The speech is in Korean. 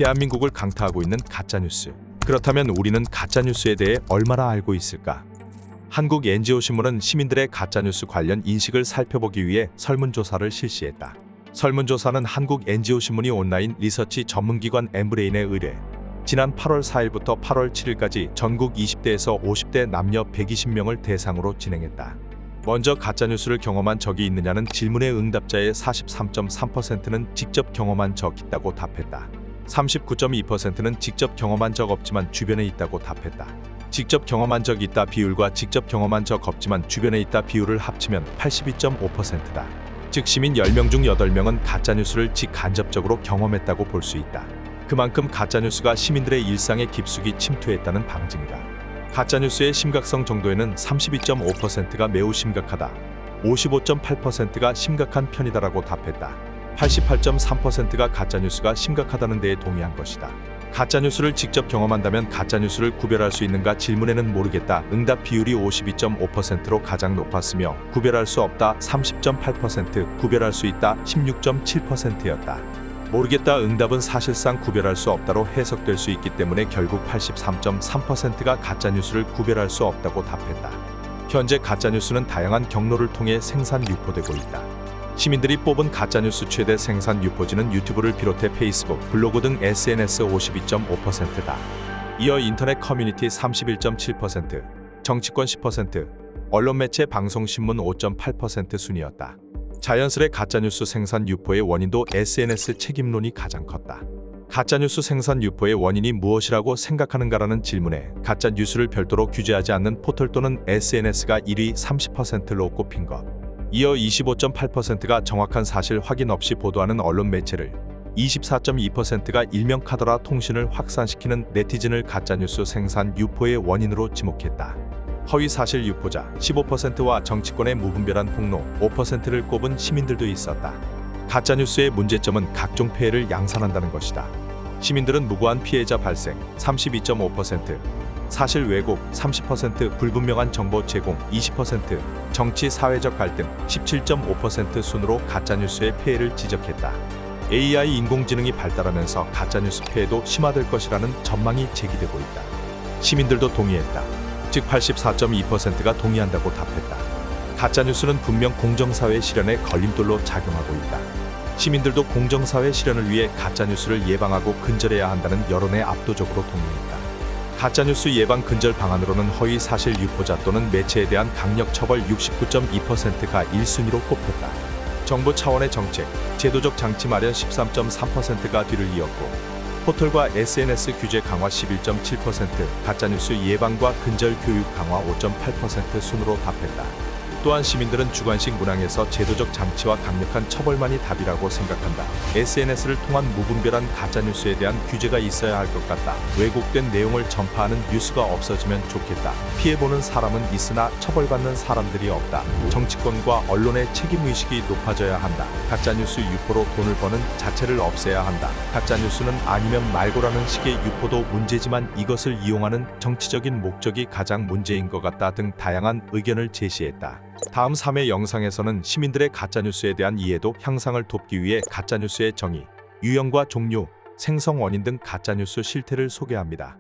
대한민국을 강타하고 있는 가짜뉴스. 그렇다면 우리는 가짜뉴스에 대해 얼마나 알고 있을까? 한국 NGO신문은 시민들의 가짜뉴스 관련 인식을 살펴보기 위해 설문조사를 실시했다. 설문조사는 한국 NGO신문이 온라인 리서치 전문기관 엠브레인에 의뢰 지난 8월 4일부터 8월 7일까지 전국 20대에서 50대 남녀 120명을 대상으로 진행했다. 먼저 가짜뉴스를 경험한 적이 있느냐는 질문의 응답자의 43.3%는 직접 경험한 적 있다고 답했다. 39.2%는 직접 경험한 적 없지만 주변에 있다고 답했다. 직접 경험한 적 있다 비율과 직접 경험한 적 없지만 주변에 있다 비율을 합치면 82.5%다. 즉 시민 10명 중 8명은 가짜뉴스를 직간접적으로 경험했다고 볼 수 있다. 그만큼 가짜뉴스가 시민들의 일상에 깊숙이 침투했다는 방증이다. 가짜뉴스의 심각성 정도에는 32.5%가 매우 심각하다, 55.8%가 심각한 편이다라고 답했다. 88.3%가 가짜뉴스가 심각하다는 데에 동의한 것이다. 가짜뉴스를 직접 경험한다면 가짜뉴스를 구별할 수 있는가 질문에는 모르겠다. 응답 비율이 52.5%로 가장 높았으며 구별할 수 없다 30.8%, 구별할 수 있다 16.7%였다. 모르겠다 응답은 사실상 구별할 수 없다로 해석될 수 있기 때문에 결국 83.3%가 가짜뉴스를 구별할 수 없다고 답했다. 현재 가짜뉴스는 다양한 경로를 통해 생산 유포되고 있다. 시민들이 뽑은 가짜뉴스 최대 생산 유포지는 유튜브를 비롯해 페이스북, 블로그 등 SNS 52.5%다. 이어 인터넷 커뮤니티 31.7%, 정치권 10%, 언론 매체 방송 신문 5.8% 순이었다. 자연스레 가짜뉴스 생산 유포의 원인도 SNS 책임론이 가장 컸다. 가짜뉴스 생산 유포의 원인이 무엇이라고 생각하는가라는 질문에 가짜뉴스를 별도로 규제하지 않는 포털 또는 SNS가 1위 30%로 꼽힌 것. 이어 25.8%가 정확한 사실 확인 없이 보도하는 언론 매체를, 24.2%가 일명 카더라 통신을 확산시키는 네티즌을 가짜뉴스 생산 유포의 원인으로 지목했다. 허위사실 유포자 15%와 정치권의 무분별한 폭로 5%를 꼽은 시민들도 있었다. 가짜뉴스의 문제점은 각종 폐해를 양산한다는 것이다. 시민들은 무고한 피해자 발생 32.5%, 사실 왜곡 30%, 불분명한 정보 제공 20%, 정치 사회적 갈등 17.5% 순으로 가짜뉴스의 폐해를 지적했다. AI 인공지능이 발달하면서 가짜뉴스 폐해도 심화될 것이라는 전망이 제기되고 있다. 시민들도 동의했다. 즉 84.2%가 동의한다고 답했다. 가짜뉴스는 분명 공정사회 실현에 걸림돌로 작용하고 있다. 시민들도 공정사회 실현을 위해 가짜뉴스를 예방하고 근절해야 한다는 여론에 압도적으로 동의했다. 가짜뉴스 예방 근절 방안으로는 허위사실 유포자 또는 매체에 대한 강력 처벌 69.2%가 1순위로 꼽혔다. 정부 차원의 정책, 제도적 장치 마련 13.3%가 뒤를 이었고 포털과 SNS 규제 강화 11.7%, 가짜뉴스 예방과 근절 교육 강화 5.8% 순으로 답했다. 또한 시민들은 주관식 문항에서 제도적 장치와 강력한 처벌만이 답이라고 생각한다. SNS를 통한 무분별한 가짜뉴스에 대한 규제가 있어야 할 것 같다. 왜곡된 내용을 전파하는 뉴스가 없어지면 좋겠다. 피해보는 사람은 있으나 처벌받는 사람들이 없다. 정치권과 언론의 책임의식이 높아져야 한다. 가짜뉴스 유포로 돈을 버는 자체를 없애야 한다. 가짜뉴스는 아니면 말고라는 식의 유포도 문제지만 이것을 이용하는 정치적인 목적이 가장 문제인 것 같다 등 다양한 의견을 제시했다. 다음 3회 영상에서는 시민들의 가짜뉴스에 대한 이해도 향상을 돕기 위해 가짜뉴스의 정의, 유형과 종류, 생성 원인 등 가짜뉴스 실태를 소개합니다.